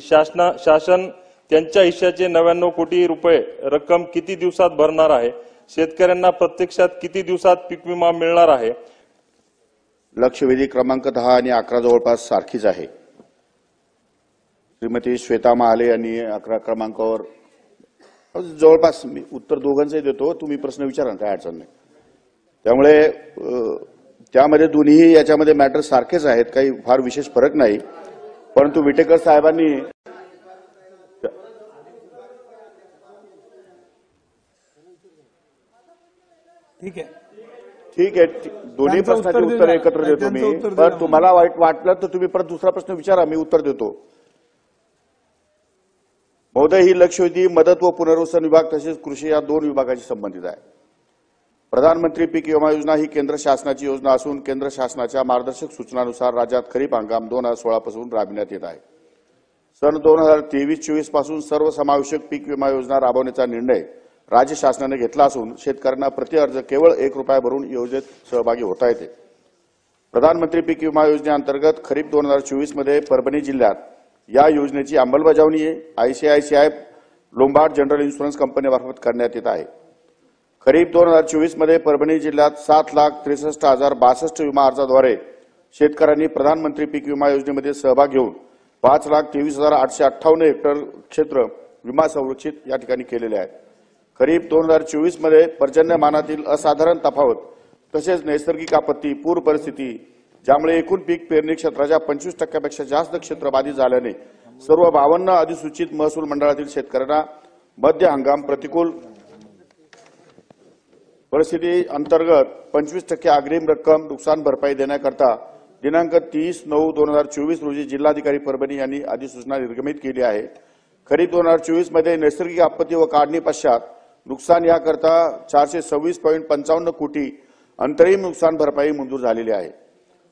शासन त्यांच्या हिश्श्याचे 99 कोटी रुपये रक्कम किती दिवसात भरणार आहे? शेतकऱ्यांना प्रत्यक्षात किती दिवसात पीक विमा मिळणार आहे? लक्षवेधी क्रमांक 10 आणि 11 जवळपास सारखीच आहे। श्रीमती श्वेता महाले यांनी 11 क्रमांकावर जवळपास मी उत्तर दोघांचे देतो, तुम्ही प्रश्न विचारा, काय अडचण नाही। त्यामुळे त्यामध्ये दोन्ही याच्यामध्ये मॅटर सारखेच आहेत, काही फार विशेष फरक नाही। परंतु विटेकर साहेबांनी ठीक आहे दोन्ही प्रश्नाची उत्तर एकत्र देतो मी, पण तुम्हाला वाईट वाटलं तर तुम्ही परत दुसरा प्रश्न विचारा, मी उत्तर देतो। महोदय, ही लक्षवेधी मदत व पुनर्वसन विभाग तसेच कृषी या 2 विभागाशी संबंधित आहे। प्रधानमंत्री पीक विमा योजना ही केंद्र शासनाची योजना असून केंद्र शासनाच्या मार्गदर्शक सूचनानुसार राज्यात खरीप हंगाम 2016 पासून राबविण्यात येत आहे। सन 2023-24 पासून सर्वसमावेशक पीक विमा योजना राबवण्याचा निर्णय राज्य शासनाने घेतला असून शेतकऱ्यांना प्रति अर्ज केवळ 1 रुपया भरून योजनेत सहभागी होता येते। प्रधानमंत्री पीक विमा योजनेअंतर्गत खरीप 2024 मध्ये परभणी जिल्ह्यात या योजनेची अंमलबजावणी आयसीआयसीआय लोंबार्ड जनरल इन्शुरन्स कंपनीमार्फत करण्यात येत आहे। खरीप 2024 मध्ये परभणी जिल्ह्यात 7,63,062 विमा अर्जाद्वारे शेतकऱ्यांनी प्रधानमंत्री पीक विमा योजनेमध्ये सहभाग घेऊन 5,23,858 हेक्टर क्षेत्र विमा संरक्षित या ठिकाणी केलेले आहे। खरीप 2024 मध्ये पर्जन्यमानातील असाधारण तफावत तसेच नैसर्गिक आपत्ती, पूर परिस्थिती ज्यामुळे एकूण पीक पेरणी क्षेत्राच्या 25% जास्त क्षेत्र बाधित झाल्याने सर्व 52 अधिसूचित महसूल मंडळातील शेतकऱ्यांना मध्य हंगाम प्रतिकूल परिस्थिती अंतर्गत 25% अग्रिम रक्कम नुकसान भरपाई देण्याकरता दिनांक 30/9/2024 रोजी जिल्हाधिकारी परभणी यांनी अधिसूचना निर्गमित केली आहे। खरीप 2024 मध्ये नैसर्गिक आपत्ती व काढणी पश्चात नुकसान याकरता 426.55 कोटी अंतरिम नुकसान भरपाई मंजूर झालेली आहे।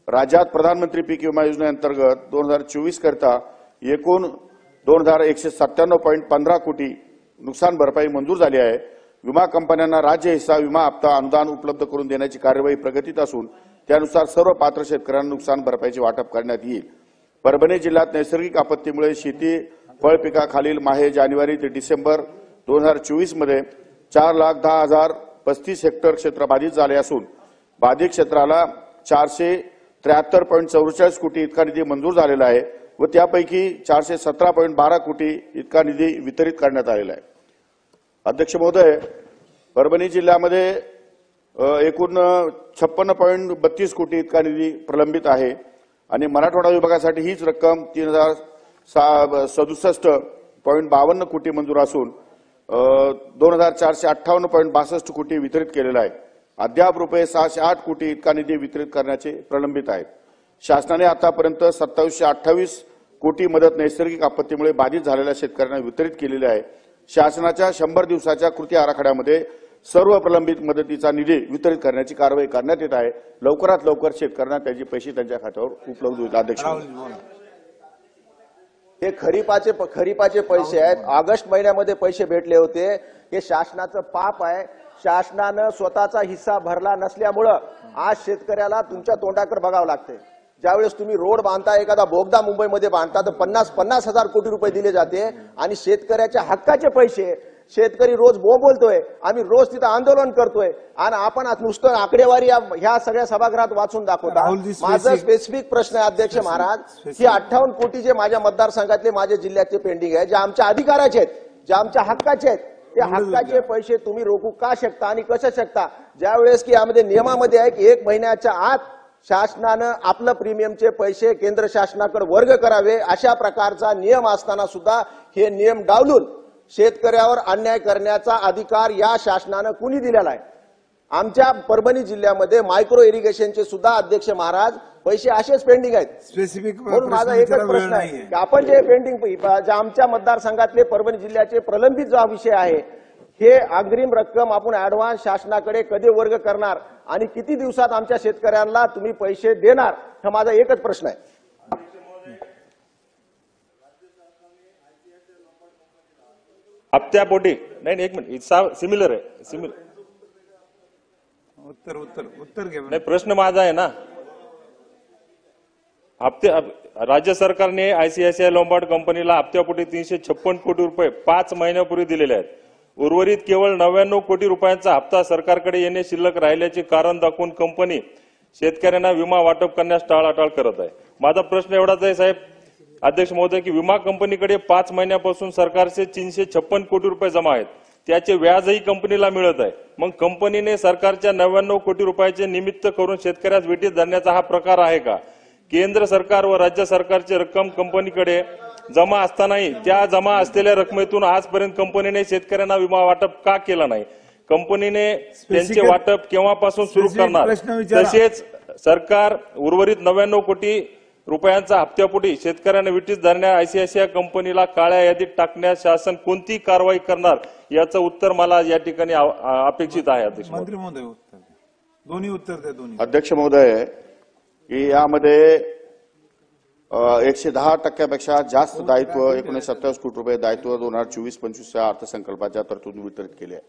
राज्यात प्रधानमंत्री पीक विमा योजनेअंतर्गत 2024 करता एकूण 2,197.15 कोटी नुकसान भरपाई मंजूर झाली आहे। विमा कंपन्यांना राज्य हिस्सा विमा हप्ता अनुदान उपलब्ध करून देण्याची कार्यवाही प्रगतीत असून त्यानुसार सर्व पात्र शेतकऱ्यांना नुकसान भरपाईचे वाटप करण्यात येईल। परभणी जिल्ह्यात नैसर्गिक आपत्तीमुळे शेती फळ पिकाखालील माहे जानेवारी ते डिसेंबर 2024 मध्ये 4,10,035 हेक्टर क्षेत्र बाधित झाले असून बाधित क्षेत्राला 473.44 कोटी इतका निधी मंजूर झालेला आहे व त्यापैकी 417.12 कोटी इतका निधी वितरित करण्यात आलेला आहे। अध्यक्ष महोदय, परभणी जिल्ह्यामध्ये एकूण 56.32 कोटी इतका निधी प्रलंबित आहे आणि मराठवाडा विभागासाठी हीच रक्कम 3,067.52 कोटी मंजूर असून 2,458.62 कोटी वितरित केलेला आहे। अद्याप रुपये 608 कोटी इतका निधी वितरित करण्याचे प्रलंबित आहेत। शासनाने आतापर्यंत 2728 कोटी मदत नैसर्गिक आपत्तीमुळे बाधित झालेल्या शेतकऱ्यांना वितरित केलेली आहे। शासनाच्या 100 दिवसाच्या कृती आराखड्यामध्ये सर्व प्रलंबित मदतीचा निधी वितरित करण्याची कारवाई करण्यात येत आहे। लवकरात लवकर शेतकऱ्यांना त्याचे पैसे त्यांच्या खात्यावर उपलब्ध होईल। अध्यक्ष, हे खरीपाचे पैसे आहेत। ऑगस्ट महिन्यामध्ये पैसे भेटले होते। हे शासनाचं पाप आहे। शासनानं स्वतःचा हिस्सा भरला नसल्यामुळे आज शेतकऱ्याला तुमच्या तोंडाकडे बघावं लागते। ज्यावेळेस तुम्ही रोड बांधता, एखादा बोगदा मुंबईमध्ये बांधता तर 50,000 कोटी रुपये दिले जाते आणि शेतकऱ्याच्या हक्काचे पैसे शेतकरी रोज बोलतोय, आम्ही रोज तिथं आंदोलन करतोय आणि आपण आज नुसतं आकडेवारी ह्या सगळ्या सभागृहात वाचून दाखवता। माझा स्पेसिफिक प्रश्न आहे अध्यक्ष महाराज, ही 58 कोटी जे माझ्या मतदारसंघातले माझ्या जिल्ह्याचे पेंडिंग आहे, जे आमच्या अधिकाराचे आहेत, जे आमच्या हक्काचे आहेत, ते हक्काचे पैसे तुम्ही रोखू का शकता आणि कसं शकता? ज्यावेळेस की यामध्ये नियमामध्ये आहे की 1 महिन्याच्या आत शासनानं आपलं प्रीमियमचे पैसे केंद्र शासनाकडे वर्ग करावे, अशा प्रकारचा नियम असताना सुद्धा हे नियम डावलून शेतकऱ्यावर अन्याय करण्याचा अधिकार या शासनानं कुणी दिलेला आहे? आमच्या परभणी जिल्ह्यामध्ये मायक्रो इरिगेशनचे सुद्धा अध्यक्ष महाराज पैसे असेच पेंडिंग आहेत। स्पेसिफिक म्हणून माझा एकच प्रश्न आहे की आपण जे पेंडिंग आमच्या मतदारसंघातले परभणी जिल्ह्याचे प्रलंबित जो विषय आहे, हे अग्रिम रक्कम आपण ऍडव्हान्स शासनाकडे कधी वर्ग करणार आणि किती दिवसात आमच्या शेतकऱ्यांना तुम्ही पैसे देणार, हा माझा एकच प्रश्न आहे। हप्त्यापोटी नाही, 1 मिनिट, सिमिलर आहे, सिमिलर उत्तर घे नाही, प्रश्न माझा आहे ना। राज्य सरकारने आयसीआयसीआय लोंबार्ड कंपनीला हप्त्यापोटी 356 कोटी रुपये 5 महिन्यापूर्वी दिलेले आहेत. उर्वरित केवळ 99 कोटी रुपयांचा हप्ता सरकारकडे येणे शिल्लक राहिल्याचे कारण दाखवून कंपनी शेतकऱ्यांना विमा वाटप करण्यास टाळाटाळ करत आहे. माझा प्रश्न एवढाच आहे साहेब अध्यक्ष महोदय की विमा कंपनीकडे 5 महिन्यापासून सरकारचे 356 कोटी रुपये जमा आहेत. त्याचे व्याजही कंपनीला मिळत आहे. मग कंपनीने सरकारच्या 99 कोटी रुपयाचे निमित्त करून शेतकऱ्यास वेठीस धरण्याचा हा प्रकार आहे का? केंद्र सरकार व राज्य सरकारची रक्कम कंपनीकडे जमा असतानाही त्या जमा असलेल्या रकमेतून आजपर्यंत कंपनीने शेतकऱ्यांना विमा वाटप का केला नाही? कंपनीने त्यांचे वाटप केव्हापासून सुरू करणार? तसेच सरकार उर्वरित 99 कोटी रुपयांचा हप्त्यापोटी शेतकऱ्यांना विटीस धरण्या आयसीआयसीआय कंपनीला काळ्या यादीत टाकण्यास शासन कोणती कारवाई करणार याचं उत्तर मला या ठिकाणी अपेक्षित आहे. अध्यक्ष मंत्री महोदय उत्तर द्या. दोन्ही उत्तर द्या. दोन्ही अध्यक्ष महोदय की यामध्ये 110% जास्त दायित्व 1927 कोटी रुपये दायित्व 2024-25 अर्थसंकल्पाच्या तरतूद वितरित केले आहे.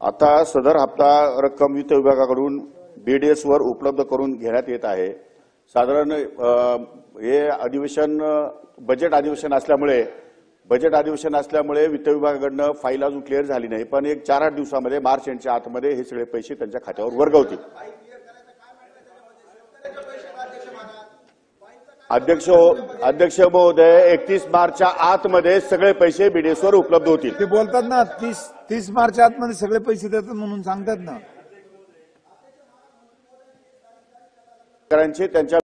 आता सदर हप्ता रक्कम वित्त विभागाकडून बीडीएस वर उपलब्ध करून घेण्यात येत आहे. साधारण हे अधिवेशन बजेट अधिवेशन असल्यामुळे वित्त विभागाकडनं फाईल अजून क्लिअर झाली नाही, पण एक 4-8 दिवसामध्ये मार्च एंडच्या आतमध्ये हे सगळे पैसे त्यांच्या खात्यावर वर्गवतील. अध्यक्ष महोदय 31 मार्चच्या आतमध्ये सगळे पैसे बीडीएस वर उपलब्ध होतील. ते बोलतात ना 30 मार्चच्या आतमध्ये सगळे पैसे देतात म्हणून सांगतात ना. त्यांच्या